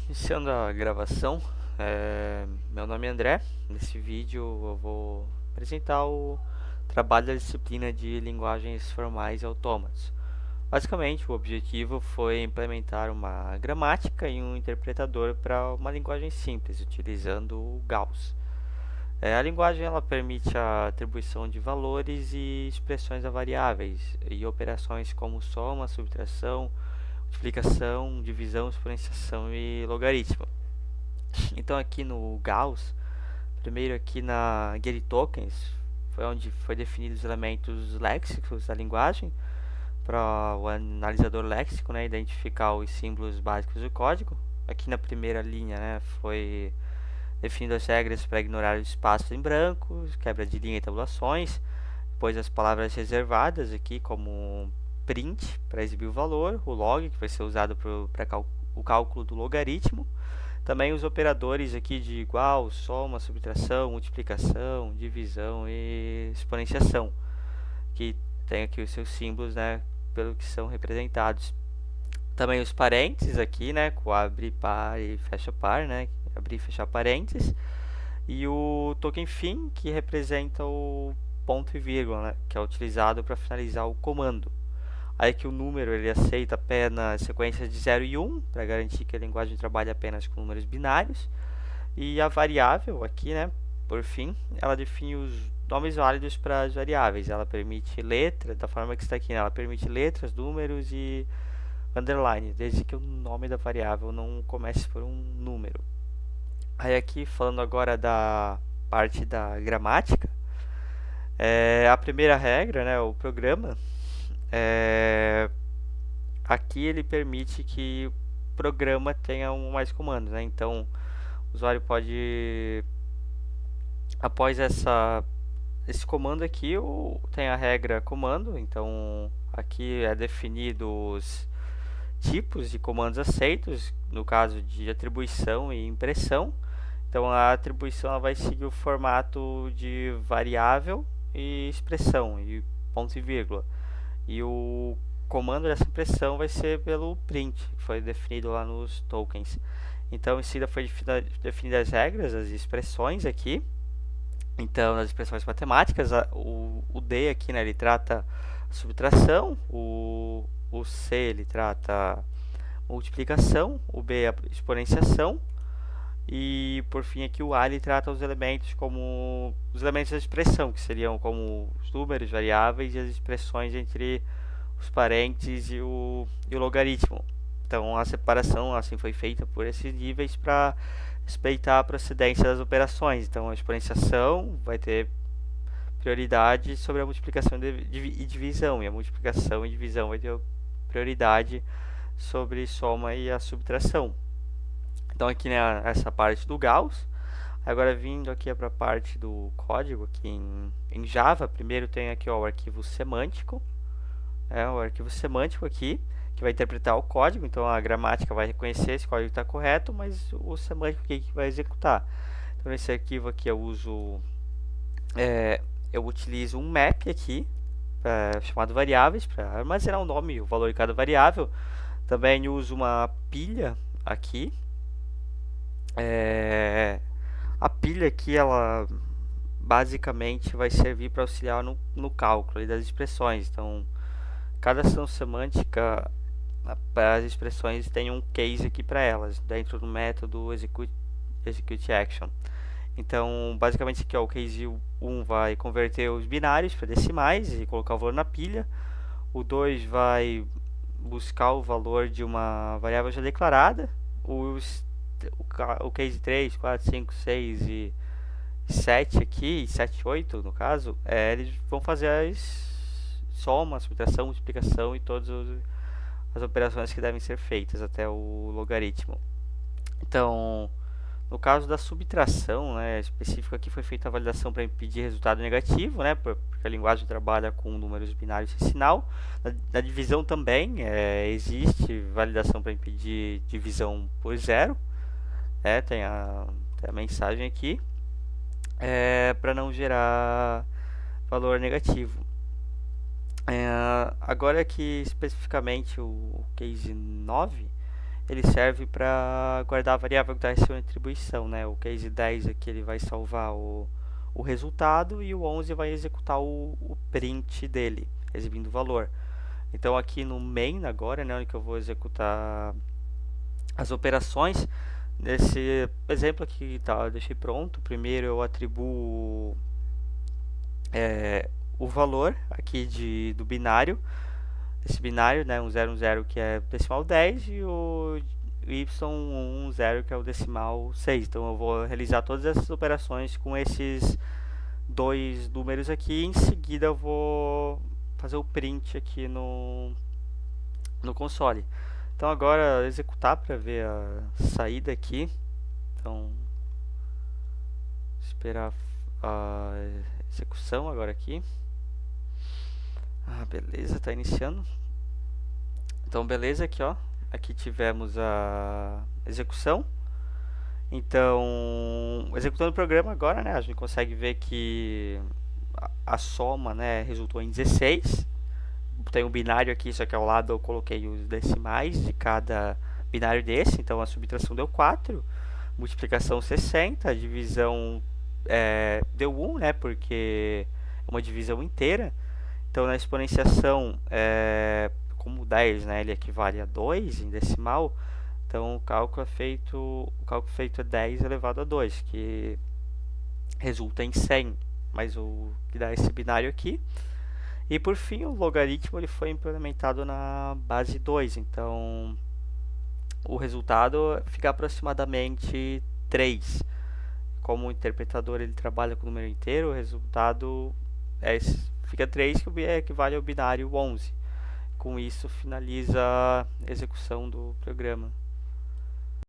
Iniciando a gravação, meu nome é André. Nesse vídeo eu vou apresentar o trabalho da disciplina de linguagens formais e autômatos. Basicamente, o objetivo foi implementar uma gramática e um interpretador para uma linguagem simples, utilizando o Gauss. A linguagem ela permite a atribuição de valores e expressões a variáveis e operações como soma, subtração, multiplicação, divisão, exponenciação e logaritmo. Então aqui no Gauss, primeiro aqui na GetTokens, foi onde foi definidos os elementos léxicos da linguagem para o analisador léxico, né, identificar os símbolos básicos do código. Aqui na primeira linha, né, foi definido as regras para ignorar os espaços em branco, quebra de linha e tabulações. Depois as palavras reservadas aqui como print para exibir o valor, o log que vai ser usado para o cálculo do logaritmo. Também os operadores aqui de igual, soma, subtração, multiplicação, divisão e exponenciação, que tem aqui os seus símbolos, né, pelo que são representados. Também os parênteses aqui, né, com abre par e fecha par, né, abrir e fechar parênteses. E o token fim, que representa o ponto e vírgula, né, que é utilizado para finalizar o comando. Aí que o número ele aceita apenas sequências de 0 e 1, para garantir que a linguagem trabalha apenas com números binários. E a variável aqui, né, por fim, ela define os nomes válidos para as variáveis. Ela permite letras, da forma que está aqui, né, ela permite letras, números e underline, desde que o nome da variável não comece por um número. Aí aqui, falando agora da parte da gramática, a primeira regra, né, o programa, é, aqui ele permite que o programa tenha mais comandos, né? Então, o usuário pode, após esse comando aqui, tem a regra comando. Então, aqui é definido os tipos de comandos aceitos, no caso de atribuição e impressão. Então, a atribuição ela vai seguir o formato de variável e expressão, e ponto e vírgula. E o comando dessa impressão vai ser pelo print, que foi definido lá nos tokens. Então, em seguida foi definidas as regras, as expressões aqui. Então, nas expressões matemáticas, o D aqui, né, ele trata a subtração, o C ele trata multiplicação, o B a exponenciação, e por fim aqui o A ele trata os elementos como os elementos da expressão, que seriam como os números, variáveis e as expressões entre os parênteses e o logaritmo. Então a separação assim foi feita por esses níveis para respeitar a procedência das operações. Então a exponenciação vai ter prioridade sobre a multiplicação e divisão, e a multiplicação e divisão vai ter prioridade sobre soma e a subtração. Então aqui, né, essa parte do Gauss. Agora vindo aqui para a parte do código aqui em Java, primeiro tem aqui ó, o arquivo semântico, o arquivo semântico aqui, que vai interpretar o código. Então a gramática vai reconhecer se o código está correto, mas o semântico aqui que vai executar. Então nesse arquivo aqui eu utilizo um map aqui, chamado variáveis, para armazenar o nome e o valor de cada variável. Também uso uma pilha aqui. A pilha aqui, ela basicamente vai servir para auxiliar no cálculo das expressões. Então, cada ação semântica para as expressões tem um case aqui para elas, dentro do método execute action. Então, basicamente aqui ó, o case 1 vai converter os binários para decimais e colocar o valor na pilha. O 2 vai buscar o valor de uma variável já declarada. O case 3, 4, 5, 6 e 7 aqui, 7, 8 no caso, eles vão fazer as soma, subtração, multiplicação e todas as operações que devem ser feitas até o logaritmo. Então, no caso da subtração, né, específico aqui foi feita a validação para impedir resultado negativo, né, porque a linguagem trabalha com números binários sem sinal. Na divisão também existe validação para impedir divisão por zero. Tem a mensagem aqui, para não gerar valor negativo. Agora aqui especificamente o case 9, ele serve para guardar a variável que está recebendo atribuição, né? O case 10 aqui ele vai salvar o resultado e o 11 vai executar o print dele, exibindo o valor. Então aqui no main agora, né, onde que eu vou executar as operações, nesse exemplo aqui tá, eu deixei pronto. Primeiro eu atribuo o valor aqui do binário, esse binário, né, 100 que é decimal 10 e o y10 que é o decimal 6. Então eu vou realizar todas essas operações com esses dois números aqui. Em seguida eu vou fazer o print aqui no console. Então agora executar para ver a saída aqui. Então esperar a execução agora aqui. Beleza, tá iniciando. Então beleza, aqui ó, aqui tivemos a execução. Então, executando o programa agora, né, a gente consegue ver que a soma, né, resultou em 16. Tem um binário aqui, só que ao lado eu coloquei os decimais de cada binário desse. Então a subtração deu 4, multiplicação 60, a divisão deu 1, né, porque é uma divisão inteira. Então na exponenciação, como 10, né, ele equivale a 2 em decimal. Então o cálculo feito é 10 elevado a 2, que resulta em 100, mais o que dá esse binário aqui. E por fim, o logaritmo ele foi implementado na base 2, então o resultado fica aproximadamente 3. Como o interpretador ele trabalha com o número inteiro, o resultado fica 3, que equivale ao binário 11. Com isso, finaliza a execução do programa.